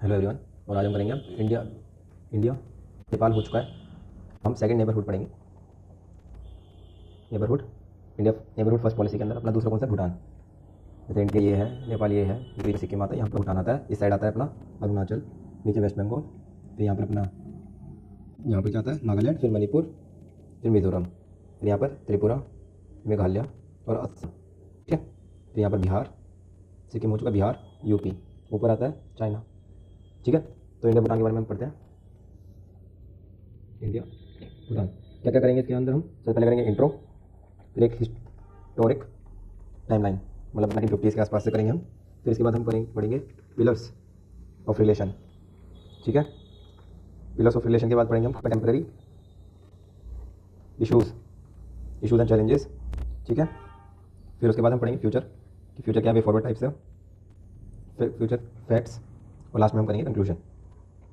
Hello everyone. और आज हम करेंगे इंडिया इंडिया नेपाल हो चुका है, हम सेकंड नेबरहुड पढ़ेंगे। Neighbourhood India neighbourhood first policy के अंदर अपना दूसरा कौन सा, भूटान। जैसे इंडिया ये है, नेपाल ये है, ऊपरी सिक्किम आता है, यहाँ पर भूटान आता है, इस साइड आता है अपना अरुणाचल, नीचे वेस्ट बंगाल, फिर यहाँ पर अपना यहाँ पर जाता है नागालैंड, फिर मणिपुर, फिर मिजोरम, फिर यहाँ पर त्रिपुरा, मेघालय और असम। ठीक है, फिर यहाँ पर बिहार, सिक्किम हो चुका, बिहार, यूपी, ऊपर आता है चाइना। ठीक है, तो इंडिया भूटान के बारे में हम पढ़ते हैं। इंडिया भूटान क्या क्या करेंगे इसके अंदर हम सबसे पहले करेंगे इंट्रो, फिर एक हिस्टोरिक टाइमलाइन, मतलब 1950 के आसपास से करेंगे हम। फिर इसके बाद हम पढ़ेंगे पिलर्स ऑफ रिलेशन। ठीक है, पिलर्स ऑफ रिलेशन के बाद पढ़ेंगे हम कंटेम्प्रेरी इशूज़ एंड चैलेंजेस। ठीक है, फिर उसके बाद हम पढ़ेंगे फ्यूचर कि फ्यूचर क्या वे फॉरवर्ड टाइप से, फिर फ्यूचर फैक्ट्स, और लास्ट में हम करेंगे कंक्लूजन।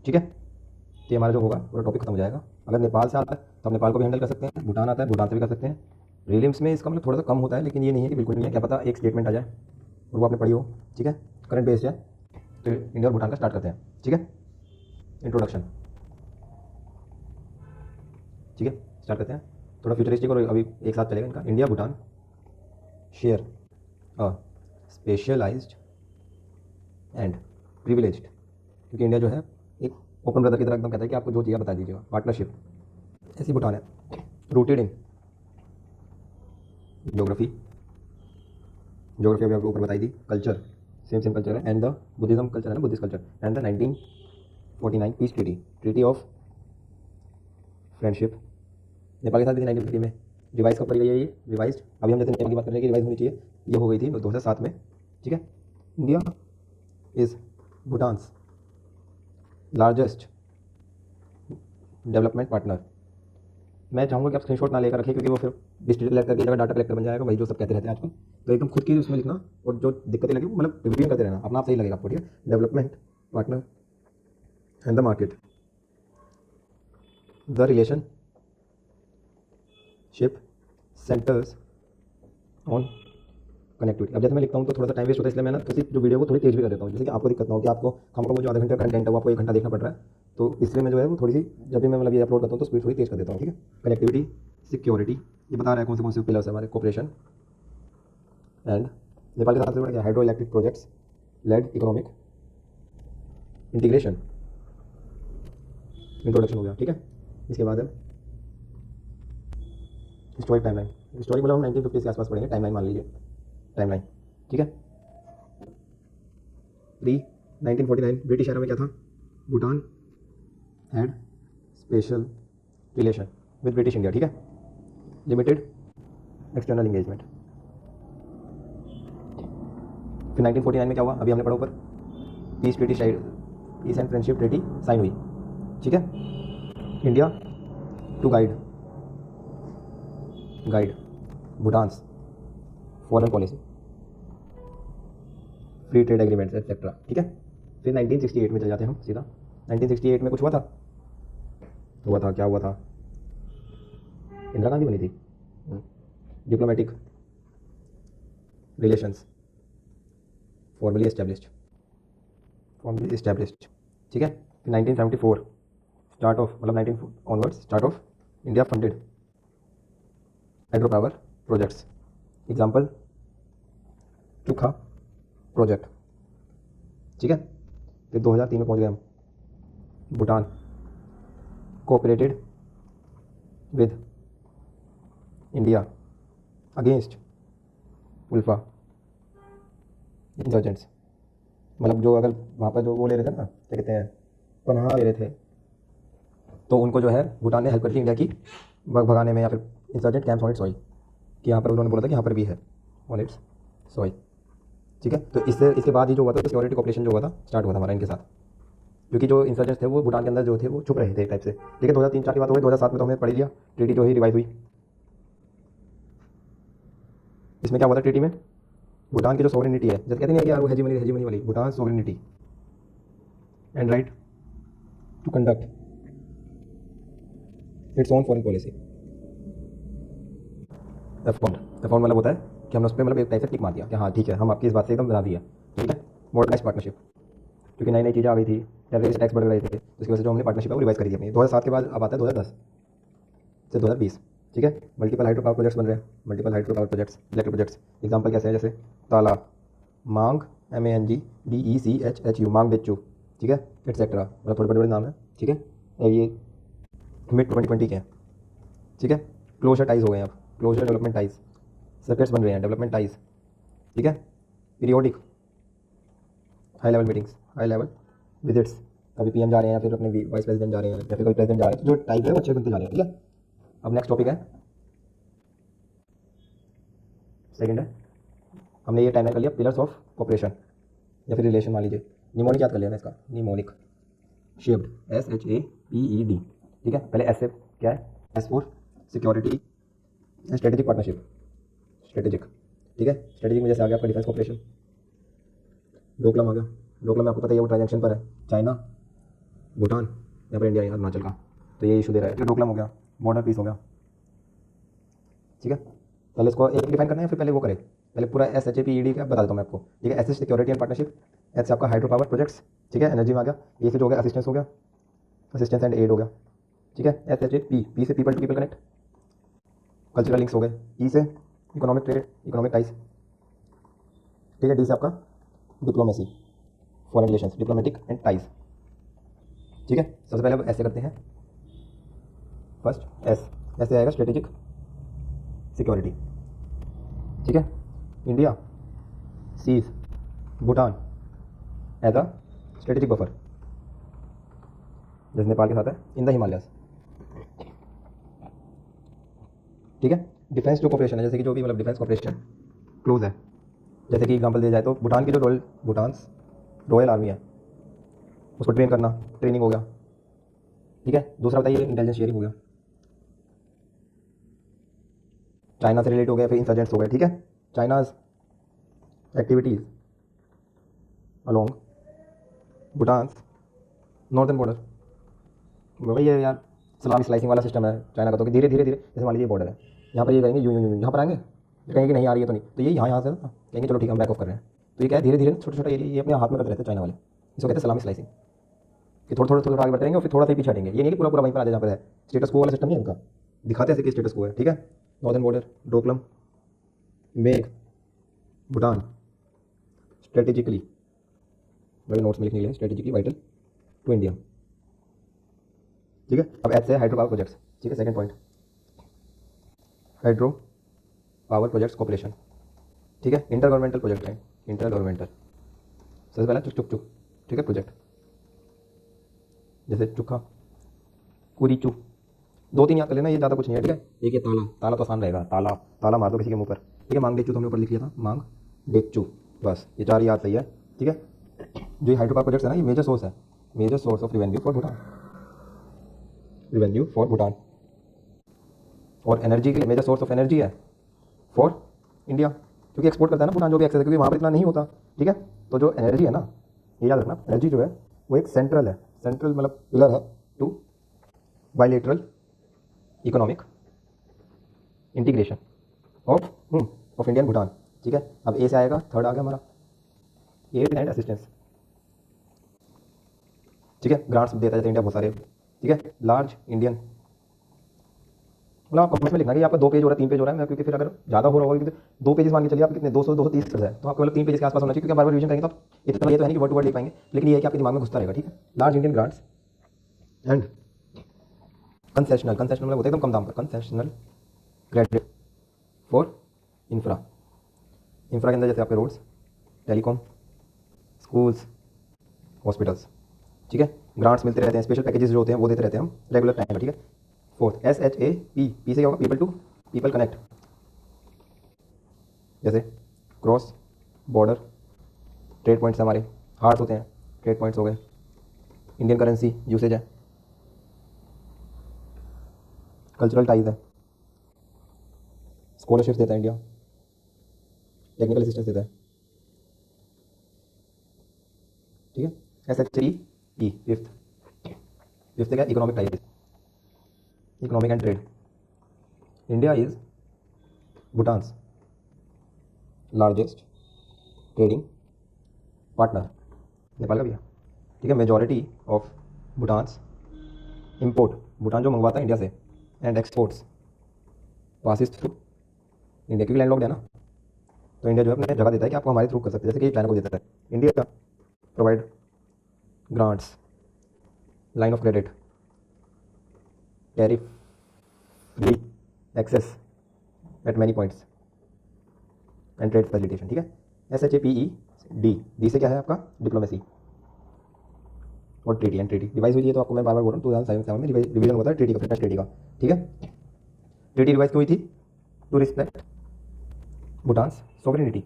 ठीक है, तो हमारा जो होगा पूरा टॉपिक खत्म हो जाएगा। अगर नेपाल से आता है तो आप नेपाल को भी हैंडल कर सकते हैं, भूटान आता है भूटान से भी कर सकते हैं। रिलिम्स में इसका मतलब थोड़ा सा कम होता है, लेकिन ये नहीं है कि बिल्कुल नहीं है, क्या पता एक स्टेटमेंट आ जाए और वो आपने पढ़ी हो। ठीक है, करंट बेस्ड है। तो इंडिया और भूटान का स्टार्ट करते हैं। ठीक है, इंट्रोडक्शन। ठीक है, स्टार्ट करते हैं। थोड़ा फ्यूचरिस्टिक और अभी एक साथ चलेगा इनका। India Bhutan share a specialised and privileged, क्योंकि इंडिया जो है एक ओपन ब्रदर की तरह एकदम कहता है कि आपको जो चाहिए बता दीजिएगा, पार्टनरशिप। ऐसी भूटान है, रूटेड इन ज्योग्राफी अभी आपको ऊपर बताई दी, कल्चर सेम कल्चर है, एंड द बुद्धिज्म कल्चर है ना, Buddhist culture, and the 1949 peace treaty of friendship Nepal के साथ भी 1950 में रिवाइज कब करी गई है, ये रिवाइज अभी हम जैसे नेपाल की बात कर रहे हैं कि रिवाइज होनी चाहिए, ये हो गई थी 2007 में। ठीक है, India is Bhutan's largest development partner. मैं चाहूँगा कि आप स्क्रीनशॉट ना लेकर रखें, क्योंकि वो फिर डिजिटल लेकर की जगह डाटा कलेक्टर बन जाएगा, वही जो सब कहते रहते हैं आजकल। तो एकदम खुद की उसमें लिखना, और जो दिक्कतें लगी वो मतलब रिव्यू करते रहना, अपना आप सही लगेगा आपको। ठीक है, development partner and the market, the relation ship centres on connectivity. अब जैसे मैं लिखता हूँ तो थोड़ा सा टाइम वेस्ट होता है, इसलिए मैं ना किसी जो वीडियो को थोड़ी तेज भी कर देता हूँ, जैसे कि आपको दिक्कत ना हो कि आपको हमको वो जो आधा घंटे का कंटेंट है वो आपको 1 घंटा देखना पड़ रहा है। तो इसलिए मैं जो है वो थोड़ी सी जब भी मैं मतलब ये अपलोड करता हूँ तो स्पीड थोड़ी तेज कर देता हूँ। ठीक है, कनेक्टिविटी, सिक्योरिटी, ये बता रहा है कौन से पिलर्स है हमारे, कोऑपरेशन एंड नेपाल के साथ सबसे बड़ा क्या, hydro electric projects led economic integration. Introduction हो गया। ठीक है, इसके बाद है हिस्टोरिक टाइमलाइन। हिस्टोरिक मतलब हम 1950 के आसपास पढ़ेंगे, टाइमलाइन मान लीजिए, टाइमलाइन। ठीक है, प्री 1949 ब्रिटिश एरा में क्या था, Bhutan had special relation with British India. ठीक है, लिमिटेड एक्सटर्नल इंगेजमेंट। फिर 1949 में क्या हुआ, अभी हमने पढ़ा ऊपर, peace treaty peace and friendship treaty sign हुई। ठीक है, India to guide Bhutan's foreign policy, free trade agreements etcetera. ठीक है, फिर 1968 में चले जाते हैं हम सीधा। 1968 में कुछ हुआ था, क्या हुआ था, इंदिरा गांधी बनी थी, डिप्लोमेटिक रिलेशंस फॉर्मली एस्टेब्लिश्ड। ठीक है, फिर 1974 स्टार्ट ऑफ, मतलब 19 onwards start off India funded hydro power projects, example Chukha project. ठीक है, फिर 2003 में पहुंच गए हम, Bhutan cooperated with India against ULFA insurgents, मतलब जो अगर वहाँ पर जो वो ले रहे थे ना, क्या कहते हैं, पनाह ले रहे थे, तो उनको जो है भूटान ने हेल्प कर दी इंडिया की भगाने में, या फिर insurgent camps on it's soil, कि यहाँ पर उन्होंने बोला था कि यहाँ पर भी है ऑन इट्स सॉइल। ठीक है, तो इसके बाद ही जो हुआ था, सिक्योरिटी कॉपरेशन जो हुआ था स्टार्ट हुआ था हमारा इनके साथ, क्योंकि जो इंसर्जेंट्स थे वो भूटान के अंदर जो थे वो छुप रहे थे एक टाइप से। ठीक है, 2003-4 की बात हो गई, 2007 में तो हमने पढ़ लिया, ट्रीटी जो ही रिवाइज हुई। इसमें क्या हुआ था ट्रीटी में, भूटान की जो सॉवरेनिटी है, जैसे कहते हैं कि यार वो हेजीमनी वाली, Bhutan sovereignty and right to conduct its own foreign policy. The मतलब होता है कि हमने उस पर मतलब एक टाइप से टिक मार दिया कि हाँ ठीक है, हम आपकी इस बात से एकदम बना दिया। ठीक है, मॉडर्नाइज पार्टनरशिप, क्योंकि नई चीज़ें आ गई थी, टेरिटरी से टैक्स बढ़ रहे थे, जिसकी वजह से जो हमने पार्टनरशिप है वो रिवाइज करी थी अपनी 2007 के बाद अब आता है 2010 से 2020। ठीक है, मल्टीपल हाइड्रो पावर प्रोजेक्ट्स बन रहे हैं, multiple hydro power projects, electric projects. Example कैसे हैं, जैसे ताला, मांग, MANG, DECHHU, मांग बेचू, ठीक है, एटसेट्रा, मतलब थोड़े बड़े बड़े नाम है। ठीक है, और ये मिड 2020 के हैं। ठीक है, क्लोजर टाइज हो गए हैं अब, क्लोजर डेवलपमेंट टाइज, सर्किट्स बन रहे हैं, डेवलपमेंट टाइज। ठीक है, periodic high level meetings, high level visits, कभी PM जा रहे हैं, फिर अपने वाइस प्रेसिडेंट जा रहे हैं, या फिर कोई प्रेसिडेंट जा रहे हैं, तो जो टाइप है वो अच्छे बनते जा रहे हैं। ठीक है, अब नेक्स्ट टॉपिक है, सेकंड है, हमने ये टाइमलाइन कर लिया पिलर्स ऑफ कॉपरेशन या फिर रिलेशन मान लीजिए। निमोनिक याद कर लिया ना इसका, निमोनिक शेप्ड, SHAPED। ठीक है, पहले S से क्या है, S for security, strategic partnership, strategic. ठीक है, स्ट्रेटेजिक में जैसे आ गया आपका डिफेंस कॉपरेशन, डोकलाम आ गया। डोकलाम में आपको पता है वो ट्रांजेक्शन पर है, चाइना, भूटान, यहाँ पर इंडिया, अरुणाचल का, तो ये इशू दे रहा है, तो डोकलाम हो गया, बॉर्डर पीस हो गया। ठीक है, पहले इसको एक डिफाइन करना है, फिर पहले वो करें, पहले पूरा SHAPED का बता देता हूँ मैं आपको। ठीक है, S से सिक्योरिटी एंड पार्टनरशिप, S से आपका हाइड्रो पावर प्रोजेक्ट्स, ठीक है, एनर्जी में आ गया, A से जो हो गया असिस्टेंस हो गया, असिस्टेंस एंड एड हो गया। ठीक है, SHAP से people to people connect, cultural links हो गए, E से इकोनॉमिक ट्रेड, इकोनॉमिक टाइज। ठीक है, D से आपका diplomacy, foreign relations, diplomatic and ties. ठीक है, सबसे पहले अब ऐसे करते हैं, फर्स्ट S, ऐसे आएगा स्ट्रेटेजिक सिक्योरिटी। ठीक है, India sees Bhutan as a strategic buffer, जैसे नेपाल के साथ है, इन द हिमालयस। ठीक है, डिफेंस जो कॉपरेशन है, जैसे कि जो भी मतलब डिफेंस कॉपरेशन क्लोज है, जैसे कि एग्जांपल दिया जाए तो भूटान की जो भूटान रॉयल आर्मी है उसको ट्रेन करना, ट्रेनिंग हो गया। ठीक है, दूसरा बताइए इंटेलिजेंस शेयरिंग हो गया, चाइना से रिलेट हो गया, फिर इंसर्जेंट्स हो गए। ठीक है, China's activities along Bhutan northern border, वही है यार, सलामी स्लाइसिंग वाला सिस्टम है चाइना का, तो कि धीरे धीरे धीरे, जैसे मान लीजिए बॉर्डर है, यहाँ पर ये करेंगे यूं यूं यूं, यहाँ पर आएंगे, फिर कहेंगे कि नहीं आ रही है तो नहीं, तो ये यहाँ से ना कहेंगे चलो ठीक है हम बैक ऑफ कर रहे हैं, तो ये क्या है धीरे धीरे छोटा छोटा एरिया ये अपने हाथ में करते रहते हैं चाइना वाले, इसको कहते हैं सलामी स्लाइसिंग, कि थोड़ा थोड़ा थोड़ा आगे बढ़ते रहेंगे और फिर थोड़ा सा पीछे हटेंगे, ये नहीं कि पूरा पूरा वहीं पर आ जाए जहाँ पर है। स्टेटस को वाला सिस्टम नहीं है उनका, दिखाते हैं कि स्टेटस को है। ठीक है, नॉर्दर्न बॉर्डर, डोकलम, मेघ, भूटान, स्ट्रेटेजिकली, मेरे नोट्स में लिखने के लिए, स्ट्रेटेजिकली वाइटल टू इंडिया। ठीक है, अब एच से हाइड्रो पावर प्रोजेक्ट्स। ठीक है, second point, hydro power projects cooperation. ठीक है, इंटर गवर्नमेंटल प्रोजेक्ट है, इंटर गवर्नमेंटल, सबसे पहला चुक चुक चुक। ठीक है, प्रोजेक्ट जैसे चुका, कुरीचू, दो तीन याद कर लेना, ये ज़्यादा कुछ नहीं है। ठीक है, एक ये ताला, ताला तो आसान रहेगा, ताला, ताला मार दो किसी के मुंह पर। ठीक है, मांग डेचू तो हमने ऊपर लिख लिया था, मांग डेचू, बस ये चार याद सही है। ठीक है, जो हाइड्रो पावर प्रोजेक्ट्स है ना, ये मेजर सोर्स है, major source of revenue for Bhutan, revenue for Bhutan, और एनर्जी के लिए मेजर सोर्स ऑफ एनर्जी है फॉर इंडिया, क्योंकि एक्सपोर्ट करता है ना भूटान जो भी एक्सेस है, क्योंकि वहाँ पर इतना नहीं होता। ठीक है, तो जो एनर्जी है ना, ये याद रखना, एनर्जी जो है वो एक सेंट्रल है, सेंट्रल मतलब पिलर है to bilateral economic integration of Indian Bhutan. ठीक है, अब ए से आएगा, थर्ड आ गया हमारा एड एंड असिस्टेंस। ठीक है, ग्रांट्स देता है इंडिया बहुत सारे। ठीक है, लार्ज इंडियन, मतलब आप कमेंट में लिखना कि आपका 2 पेज हो रहा है, 3 पेज हो रहा है, मैं क्योंकि फिर अगर ज़्यादा हो रहा होगा, क्योंकि 2 पेजेस मान के चलिए आप कितने 200 230 है, तो आपको मतलब 3 पेज के आसपास होना चाहिए, क्योंकि बार बार रिविजन करेंगे तो आप इतना, ये तो है नहीं कि वर्ड टू वर्ड लिख पाएंगे, लेकिन ये है कि आपके दिमाग में घुसता रहेगा। ठीक है, large Indian grants and concessional, concessional मतलब होता है एकदम कम दाम पर, concessional credit for infra, infra के अंदर जैसे आपके रोड्स, टेलीकॉम, स्कूल्स, हॉस्पिटल्स। ठीक है, ग्रांट्स मिलते रहते हैं, स्पेशल पैकेजेस जो होते हैं वो देते रहते हैं हम रेगुलर टाइम में। ठीक है, फोर्थ SHAP, पी से क्या होगा, पीपल टू पीपल कनेक्ट, जैसे क्रॉस बॉर्डर ट्रेड पॉइंट्स हमारे हार्ट होते हैं, ट्रेड पॉइंट्स हो गए, इंडियन करेंसी यूसेज है, कल्चरल टाइज है, स्कॉलरशिप्स देता है इंडिया, टेक्निकल असिस्टेंस देता है। ठीक है, SHAE फिफ्थ, फिफ्थ क्या, economic ties, economic and trade. India is Bhutan's largest trading partner, Nepal का भी है। ठीक है, majority of Bhutan's import, Bhutan जो मंगवाता है इंडिया से, and exports passes through India, क्योंकि लैंडलॉक्ड है ना, तो इंडिया जो है अपने जगह देता है कि आपको हमारे थ्रू कर सकते हैं, जैसे कि चाइना को देता है। India provide grants, line of credit, tariff free access at many points and trade facilitation. ठीक है, SHAPE डी से क्या है आपका डिप्लोमेसी और ट्रीटी, एंड ट्रीटी रिवाइज हुई है, तो आपको मैं बार बार बोल रहा हूँ 2007 में रिवीजन हुआ था ट्रीटी का, फिटनेस ट्रीटी का। ठीक है, ट्रीटी रिवाइज क्यों हुई थी? टू रिस्पेक्ट भूटान्स सॉवरेनिटी,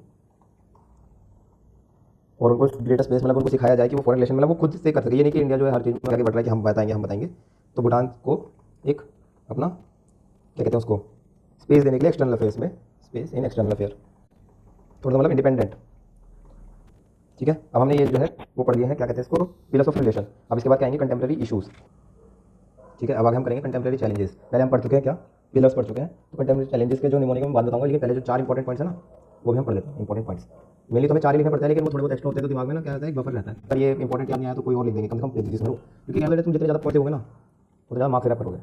और उनको ग्रेटर स्पेस, मतलब उनको सिखाया जाए कि वो फॉरेन रिलेशन मतलब वो खुद से कर सके। ये नहीं कि इंडिया जो है हर चीज़ में आगे बढ़ रहा है कि हम बताएंगे। तो भूटान को एक अपना क्या कहते हैं उसको स्पेस देने के लिए एक्सटर्नल अफेयर्स में, स्पेस इन एक्सटर्नल अफेयर, थोड़ा मतलब इंडिपेंडेंट। ठीक है, अब हमने ये जो है वो पढ़ लिया है, क्या कहते हैं इसको, पिलर्स ऑफ रिलेशन। अब इसके बाद क्या आएंगे, कंटेम्प्रेरी इशूज़। ठीक है, अब आगे हम करेंगे कंटेम्प्रेरी चैलेंजेस। पहले हम पढ़ चुके हैं क्या, पिलर्स पढ़ चुके हैं, तो कंटेम्प्रेरी चैलेंजेस के जो निमोनिक में बात बताऊंगा, लेकिन पहले जो 4 इंपॉर्टेंट पॉइंट्स है ना वो भी हम पढ़ लेते हैं। इंपॉर्टेंट पॉइंट्स मेनली तो हमें 4 ही लिखने पड़ता है, लेकिन वो थोड़े बहुत एक्स्ट्रा होते हैं तो दिमाग में ना क्या रहता है, एक बफर रहता है। पर ये इंपॉर्टेंट याद नहीं आया तो कोई और लिख देंगे, कम से कम पेज जिसमें, क्योंकि क्या तुम जितने ज़्यादा पढ़ते होगे ना उतना ज़्यादा मार्क्स रैप करोगे।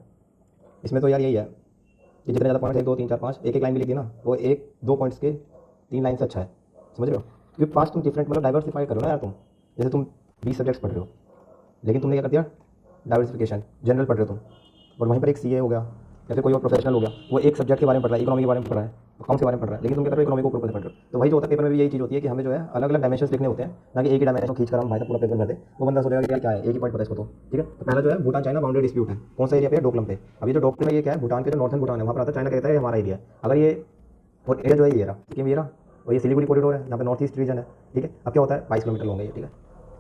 इसमें तो यार यही है कि जितने ज़्यादा पॉइंट्स 1 2 3 4 5 एक लाइन भी लिखी ना, वो 1 2 पॉइंट्स के 3 लाइन से अच्छा है, समझ रहे हो? क्योंकि 5 तुम डिफरेंट मतलब डाइवर्सिफाई करो ना यार, तुम जैसे तुम 20 सब्जेक्ट्स पढ़ रहे हो, लेकिन तुमने क्या कर दिया, डाइवर्सिफिकेशन, जनरल पढ़ रहे हो तुम, और वहीं पर एक CA हो गया या फिर कोई और प्रोफेशनल हो गया, वो एक सब्जेक्ट के बारे में पढ़ रहा है, इकोनॉमी के बारे में पढ़ रहा है, अकाउंट के बारे में पढ़ रहा है, लेकिन तुम क्या करो, इकोनॉमी को ऊपर पढ़ रहे हो। तो वही जो होता है पेपर में भी यही चीज़ होती है कि हमें जो है अलग अलग डायमेंशंस लिखने होते हैं, ना कि एक ही डायमेंशन को खींच कर हम भाई साहब पूरा पेपर भरते। वो बंदा सोचेगा कि क्या है, एक ही पॉइंट पता है इसको तो। ठीक है, तो पहला जो है भूटान चाइना बाउंड्री डिस्प्यूट है, कौन सा एरिया पे है, डोकलम पे। अभी जो डोकलम है ये क्या है, भूटान के जो नॉर्थन भूटान है वहाँ पर आता है, चाइना कहता है हमारा एरिया है। अगर ये और एरिया जो है ये रहा, सिक्किम ये रहा, और ये सिलीगुड़ी कॉरिडोर है, यहाँ पे नॉर्थ ईस्ट रीजन है। ठीक है, अब क्या होता है 22 किलोमीटर लॉन्ग है ये। ठीक है,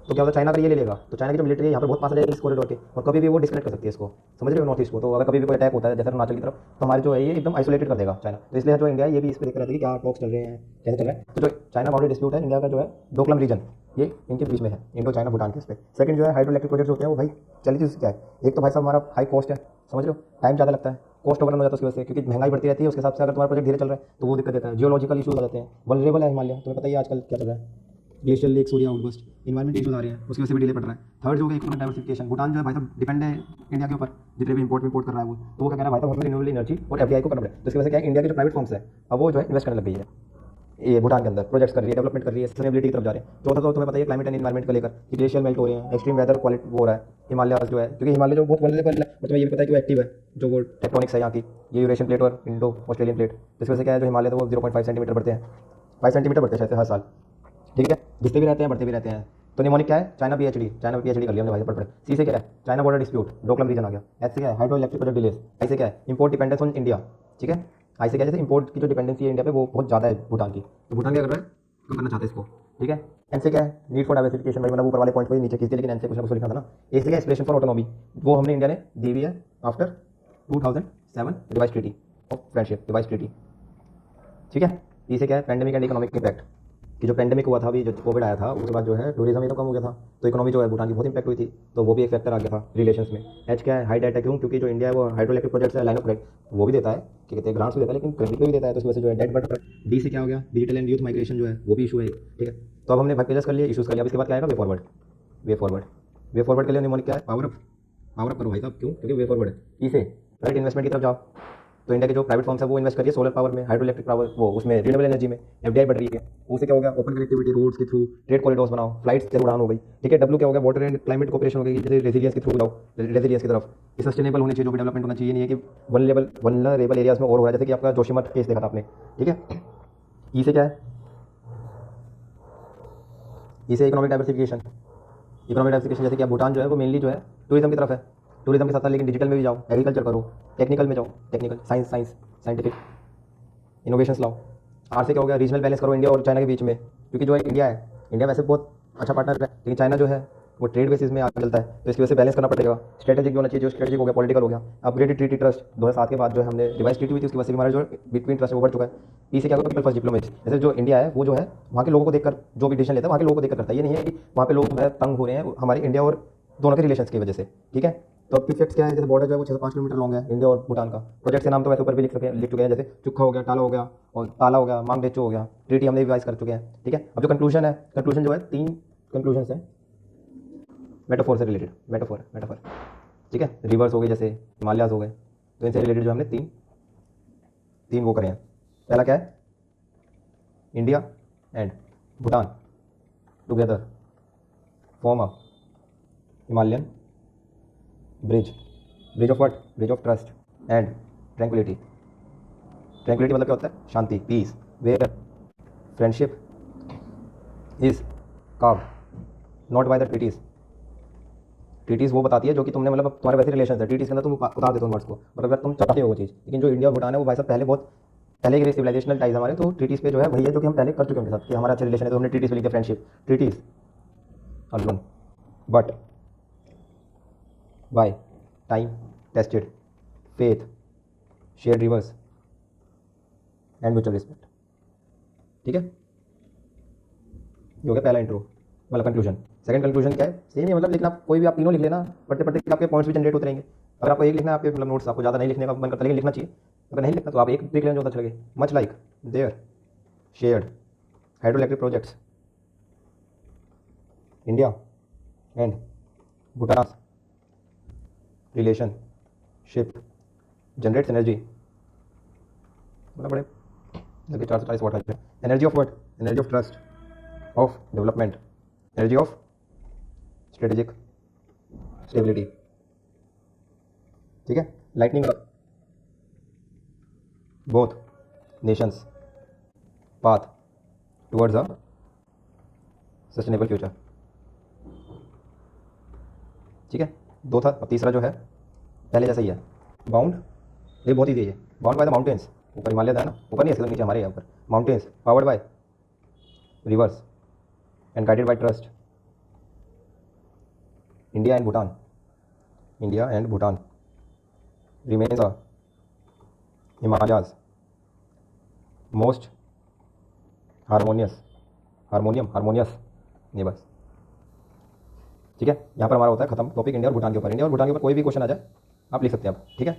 तो क्या होता है चाइना अगर ये ले लेगा तो चाइना की जो मिलिट्री है यहाँ पर बहुत पास आ जाएगी इस कॉरिडोर के, और कभी भी वो डिस्कनेक्ट कर सकती है इसको, समझ रहे हो, नॉर्थ ईस्ट को। तो अगर कभी भी कोई अटैक होता है जैसे अरुणाचल की तरफ, तो हमारे जो है ये एकदम आइसोलेटेड कर देगा चाइना। तो इसलिए जो इंडिया है ये भी इस पर देख रहा था कि क्या टॉक्स चल रहे हैं, कैसे चल रहा है। तो जो चाइना बाउंड्री डिस्प्यूट है इंडिया का जो है डोकलम रीजन, ये इनके बीच में है, इंडो चाइना भूटान के इस पे। सेकंड जो है हाइड्रो इलेक्ट्रिक प्रोजेक्ट्स होते हैं, वो भाई चली चीज़ क्या है, एक तो भाई साहब हमारा हाई कॉस्ट है, समझ रहे हो, टाइम ज़्यादा लगता है, कॉस्ट ओवररन हो जाता है उसकी वजह से, क्योंकि महंगाई बढ़ती रहती है, उसके हिसाब से अगर तुम्हारा प्रोजेक्ट धीरे चल रहा है तो वो दिक्कत देता है। जियोलॉजिकल इशूज आ जाते हैं, वल्नरेबल है हिमालय, तुम्हें पता ही है आजकल क्या चल रहा है, ग्लेशियल लेक, सूर्य आउटबस्ट, इन्वायरमेंट इशूज आ रहे हैं, उसकी वजह से भी डिले पड़ रहा है। थर्ड जो है इकोनॉमिक डाइवर्सिफिकेशन, भूटान जो है भाई साहब डिपेंड है इंडिया के ऊपर, जितने भी इंपोर्ट कर रहा है वो, तो वो क्या कह रहा है भाई साहब हमें रिन्यूएबल एनर्जी और FDI को करना पड़े। तो इसकी वजह से क्या है, इंडिया के जो प्राइवेट फर्म्स है अब वो जो है इन्वेस्ट करने लग गई है ये भूटान के अंदर, प्रोजेक्ट्स कर रही है, डेवलपमेंट कर रही है, सस्टेनेबिलिटी की तरफ जा रहे हैं। चौथा तो तुम्हें पता है क्लाइमेट एंड इन्वायरमेंट को लेकर कि ग्लेशियर मेल्ट हो रहे हैं, एक्सट्रीम वेदर क्वालिटी वो हो रहा है, हिमालय जो है, क्योंकि हिमालय जो बहुत वल्नरेबल है, और तुम्हें ये भी पता है कि वो एक्टिव है, जो वो टेक्टोनिक्स है यहाँ की, ये यूरेशियन प्लेट और इंडो ऑस्ट्रेलियन प्लेट, जिस वजह से क्या है जो हिमालय तो वो 0.5 सेंटीमीटर बढ़ते हैं, 5 सेंटीमीटर बढ़ते हैं शायद हर साल। ठीक है, गिरते भी रहते हैं बढ़ते भी रहते हैं। तो निमोनिक क्या है, चाइना PhD कर लिया हमने भाई पढ़। सी से क्या है, China border dispute, Doklam region आ गया। एच से क्या है, hydroelectric project delays. I से क्या है, इंपोर्ट डिपेंडेंस ऑन इंडिया। ठीक है, आई से क्या है, जैसे इंपोर्ट की जो डिपेंडेंसी है इंडिया पे वो बहुत ज़्यादा है भूटान की, तो भूटान क्या कर रहा है, कम करना चाहता है इसको। ठीक है, एन से क्या है, नीड फॉर डाइवर्सिफिकेशन, भाई मतलब ऊपर वाले पॉइंट को ही नीचे खींच दिया, लेकिन एन से कुछ ना कुछ लिखना था ना। ए से क्या, एस्पिरेशन फॉर ऑटोनॉमी, वो हमने इंडिया ने दी हुई है after 2007 revise treaty of friendship, revise treaty. ठीक है, ई से क्या है, पैंडेमिक एंड इकोनॉमिक इम्पैक्ट, कि जो पेंडेमिक हुआ था अभी, जो कोविड आया था उसके बाद जो है टूरिज्म ये तो कम हो गया था, तो इकोनॉमी जो है भूटान की बहुत इंपैक्ट हुई थी, तो वो भी एक फैक्टर आ गया था रिलेशंस में। एच क्या है, हाई डेट है, क्यों, क्योंकि जो इंडिया है वो हाइड्रो इलेक्ट्रिक प्रोजेक्ट्स है, लाइन ऑफ क्रेडिट वो भी देता है, कि कहते हैं ग्रांट्स भी देता है, लेकिन क्रेडिट भी देता है, तो उस वजह से जो है डेट बढ़ रहा है। डी से क्या हो गया, डिजिटल एंड यूथ माइग्रेशन जो है वो भी इशू है। ठीक है, तो अब हमने पिलर्स कर लिए, इशूज़ कर लिया, अब इसके बाद क्या आएगा, वे फॉरवर्ड। वे फॉरवर्ड के लिए निमोनिक क्या है, पावर अप करो भाई साहब, क्यों, क्योंकि वे फॉरवर्ड है। ई से राइट इन्वेस्टमेंट की तरफ जाओ, तो इंडिया के जो प्राइवेट फर्म्स है वो इन्वेस्ट करिए सोलर पावर में, हाइड्रो इलेक्ट्रिक पावर, वो उसमें रिन्यूएबल एनर्जी में, FDI बढ़ रही है। उससे क्या हो गया, ओपन कनेक्टिविटी रोड्स के थ्रू, ट्रेड कॉरिडोर्स बनाओ, फ्लाइट्स से उड़ान हो गई। ठीक है, डब्ल्यू क्या हो गया, वाटर एंड क्लाइमेट कोऑपरेशन हो गई, जैसे रेजिलियंस के थ्रू जाओ, रेजिलियंस की तरफ। ये सस्टेनेबल होनी चाहिए, जो भी डेवलपमेंट होना चाहिए, नहीं है कि वनरेबल एरियाज में और हो रहा है, जैसे कि आपका जोशीमठ केस देखा था आपने। ठीक है, ई से क्या है, ई से इकोनॉमिक डाइवर्सिफिकेशन, जैसे कि भूटान जो है वो मेनली जो है टूरिज्म की तरफ है, टूरिज्म के साथ साथ लेकिन डिजिटल में भी जाओ, एग्रीकल्चर करो, टेक्निकल में जाओ, टेक्निकल साइंटिफिक इनोवेशंस लाओ। आर से क्या हो गया, रीजनल बैलेंस करो इंडिया और चाइना के बीच में, क्योंकि जो है इंडिया वैसे बहुत अच्छा पार्टनर है, लेकिन चाइना जो है वो ट्रेड बेसिस में आगे चलता है, तो इसकी वजह से बैलेंस करना पड़ेगा। स्ट्रेटेजिक होना चाहिए, जो स्ट्रेटेजिक हो गया पॉलिटिकल हो गया। अपग्रेडेड ट्रीटी ट्रस्ट 2007 के बाद जो है हमने रिवाइज ट्रीटी हुई थी, उसकी वजह से हमारा जो बिटवीन ट्रस्ट वो बढ़ चुका है। इसे क्या होगा, फर्स्ट डिप्लोमेसी, जैसे जो इंडिया है वो जो है वहाँ के लोगों को देखकर जो भी डिसीजन लेता है वहाँ के लोगों को देखकर करता है, ये नहीं है कि वहाँ पे लोग जो है तंग हो रहे हैं हमारे इंडिया और दोनों के रिलेशन की वजह से। ठीक है, तो अब इफेक्ट्स क्या है, जैसे बॉर्डर जो है वो 605 किलोमीटर लॉन्ग है इंडिया और भूटान का। प्रोजेक्ट के नाम तो वैसे ऊपर भी लिख चुके हैं, जैसे चुखा हो गया, टाला हो गया और ताला हो गया, मांग डेचो हो गया, ट्रीटी हमने रिवाइज कर चुके हैं। ठीक है, अब जो कंक्लूजन है, कंक्लूजन जो है 3 कंक्लूजन है, मेटाफोर से रिलेटेड, मेटाफोर, ठीक है। रिवर्स हो गए जैसे हिमालयाज हो गए, तो इनसे रिलेटेड जो हमने तीन वो करे हैं। पहला क्या है, India and Bhutan together form a Himalayan bridge of what, bridge of trust and tranquillity. Tranquillity मतलब क्या होता है, शांति, peace, where friendship is carved not by the treaties. Treaties वो बताती है जो कि तुमने मतलब तुम्हारे वैसे रिलेशन है, ट्रीटीज के अंदर तुम उतार देते हो वर्ड्स को, और अगर तुम चाहते हो वो चीज़। लेकिन जो इंडिया और भूटान है वो भाई साहब पहले के सिविलाइजेशनल टाइज हमारे, तो ट्रीटीज पे जो है वही है जो कि हम पहले कर चुके हैं उनके साथ, कि हमारा अच्छा रिलेशन है, तो हमने ट्रीटीज पे लिखा friendship, treaties alone but by time tested faith share rivers and mutual respect. ठीक है, ये हो गया पहला इंट्रो, मतलब कंक्लूजन। सेकंड कंक्लूजन क्या है, सेम ही मतलब लिखना, कोई भी आप तीनों लिख लेना, पढ़ते पढ़ते आपके पॉइंट्स भी जनरेट होते रहेंगे। अगर आपको एक लिखना है, आपके मतलब नोट्स आपको ज़्यादा नहीं लिखने का मन करता, लेकिन लिखना चाहिए। अगर नहीं लिखना तो आप एक देख लेना जो अच्छा लगे। Much like their shared hydroelectric projects India and Bhutan relationship generates energy, मतलब बड़े लगे 440 वाट है। Energy of what, energy of trust, of development, energy of strategic stability. ठीक है, lighting up both nations path towards a sustainable future. ठीक है, दो था, अब तीसरा जो है पहले जैसा ही है, बाउंड, ये बहुत ईजी है, बाउंड बाय द माउंटेन्स, ऊपर हिमालय है ना, ऊपर नहीं है, नीचे हमारे यहाँ पर mountains, powered by reverse and guided by trust. India and Bhutan remains a Himalayas most harmonious ये बस। ठीक है, यहाँ पर हमारा होता है खत्म टॉपिक इंडिया और भूटान के ऊपर। इंडिया और भूटान के ऊपर कोई भी क्वेश्चन आ जाए आप लिख सकते हैं आप। ठीक है।